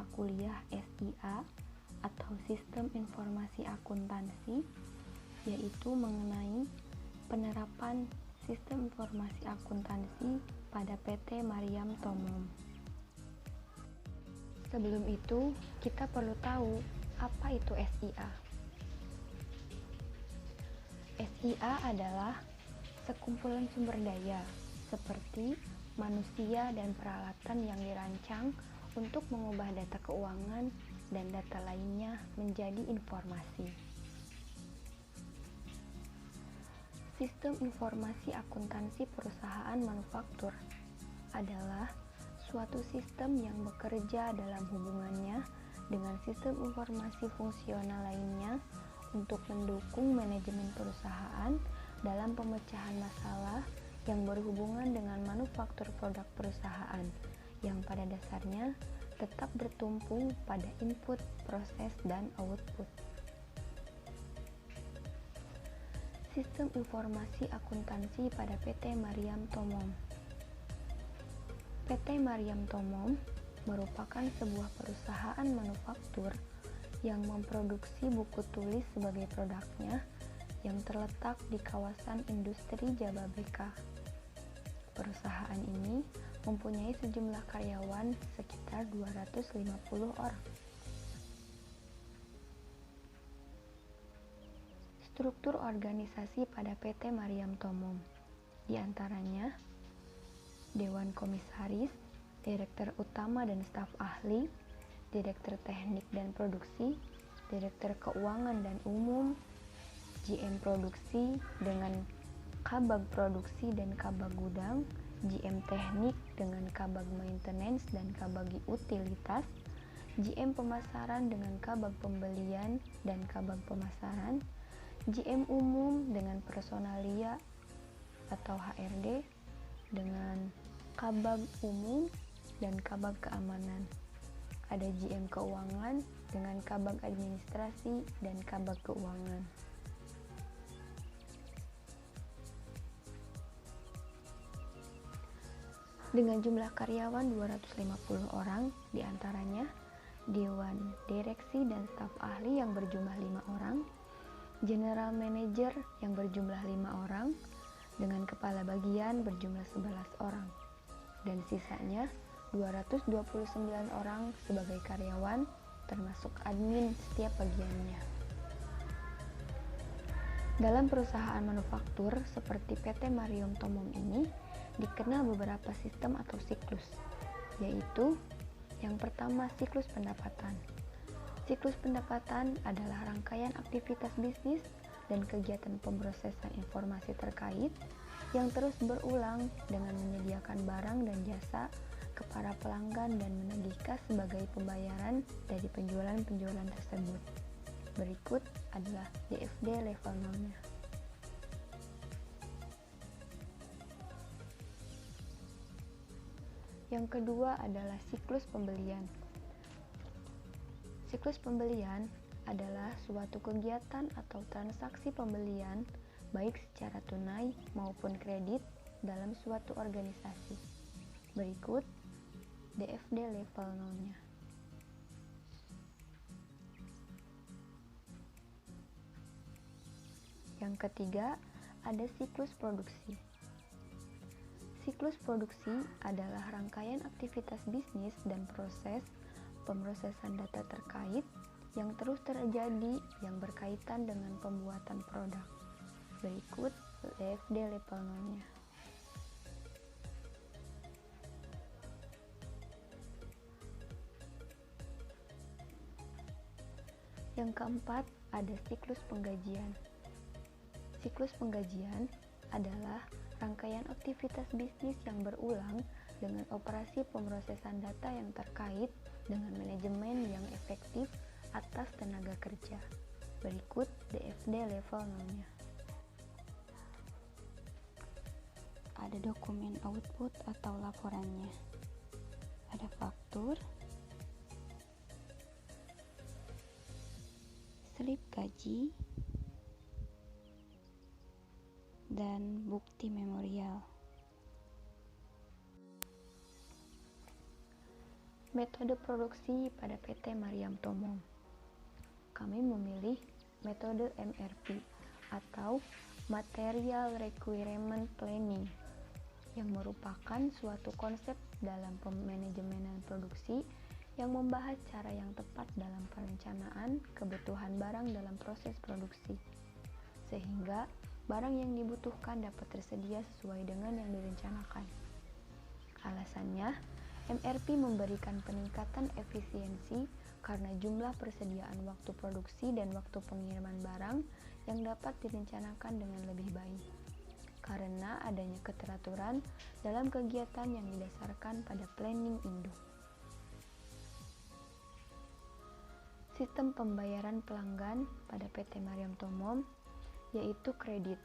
mata kuliah SIA atau Sistem Informasi Akuntansi, yaitu mengenai penerapan Sistem Informasi Akuntansi pada PT Mariam Tomom. Sebelum itu, kita perlu tahu apa itu SIA. SIA adalah sekumpulan sumber daya seperti manusia dan peralatan yang dirancang untuk mengubah data keuangan dan data lainnya menjadi informasi. Sistem informasi akuntansi perusahaan manufaktur adalah suatu sistem yang bekerja dalam hubungannya dengan sistem informasi fungsional lainnya untuk mendukung manajemen perusahaan dalam pemecahan masalah yang berhubungan dengan manufaktur produk perusahaan yang pada dasarnya tetap bertumpu pada input, proses, dan output. Sistem informasi akuntansi pada PT Mariam Tomom. PT Mariam Tomom merupakan sebuah perusahaan manufaktur yang memproduksi buku tulis sebagai produknya yang terletak di kawasan industri Jababeka. Perusahaan ini mempunyai sejumlah karyawan sekitar 250 orang. Struktur organisasi pada PT Mariam Tomom, di antaranya Dewan Komisaris, Direktur Utama dan Staf Ahli, Direktur Teknik dan Produksi, Direktur Keuangan dan Umum, GM Produksi dengan Kabag Produksi dan Kabag Gudang, GM Teknik dengan Kabag Maintenance dan Kabag Utilitas, GM Pemasaran dengan Kabag Pembelian dan Kabag Pemasaran, GM Umum dengan Personalia atau HRD dengan Kabag Umum dan Kabag Keamanan. Ada GM Keuangan dengan Kabag Administrasi dan Kabag Keuangan. Dengan jumlah karyawan 250 orang, diantaranya Dewan Direksi dan Staf Ahli yang berjumlah 5 orang, General Manager yang berjumlah 5 orang, dengan Kepala Bagian berjumlah 11 orang, dan sisanya 229 orang sebagai karyawan, termasuk admin setiap bagiannya. Dalam perusahaan manufaktur seperti PT Mariam Tomom ini, dikenal beberapa sistem atau siklus, yaitu yang pertama siklus pendapatan. Siklus pendapatan adalah rangkaian aktivitas bisnis dan kegiatan pemrosesan informasi terkait yang terus berulang dengan menyediakan barang dan jasa ke para pelanggan dan menagih kas sebagai pembayaran dari penjualan-penjualan tersebut. Berikut adalah DFD level 0-nya. Yang kedua adalah siklus pembelian. Siklus pembelian adalah suatu kegiatan atau transaksi pembelian baik secara tunai maupun kredit dalam suatu organisasi. Berikut DFD level 0-nya. Yang ketiga ada siklus produksi. Siklus produksi adalah rangkaian aktivitas bisnis dan proses pemrosesan data terkait yang terus terjadi yang berkaitan dengan pembuatan produk. Berikut DFD level 0-nya. Yang keempat ada siklus penggajian. Siklus penggajian adalah rangkaian aktivitas bisnis yang berulang dengan operasi pemrosesan data yang terkait dengan manajemen yang efektif atas tenaga kerja. Berikut DFD level 0-nya. Ada dokumen output atau laporannya. Ada faktur, slip gaji, dan bukti memorial. Metode produksi pada PT Maryam Tomom. Kami memilih metode MRP atau Material Requirement Planning yang merupakan suatu konsep dalam manajemen produksi yang membahas cara yang tepat dalam perencanaan kebutuhan barang dalam proses produksi, sehingga barang yang dibutuhkan dapat tersedia sesuai dengan yang direncanakan. Alasannya, MRP memberikan peningkatan efisiensi karena jumlah persediaan waktu produksi dan waktu pengiriman barang yang dapat direncanakan dengan lebih baik, karena adanya keteraturan dalam kegiatan yang didasarkan pada planning induk. Sistem pembayaran pelanggan pada PT Maryam Tomom yaitu kredit.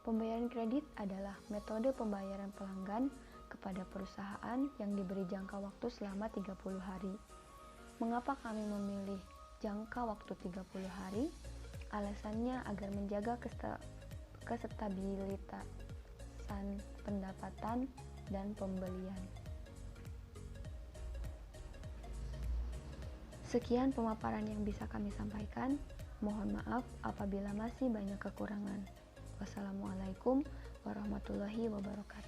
Pembayaran kredit adalah metode pembayaran pelanggan kepada perusahaan yang diberi jangka waktu selama 30 hari. Mengapa kami memilih jangka waktu 30 hari? Alasannya agar menjaga kestabilitasan pendapatan dan pembelian. Sekian pemaparan yang bisa kami sampaikan. Mohon maaf apabila masih banyak kekurangan. Wassalamualaikum warahmatullahi wabarakatuh.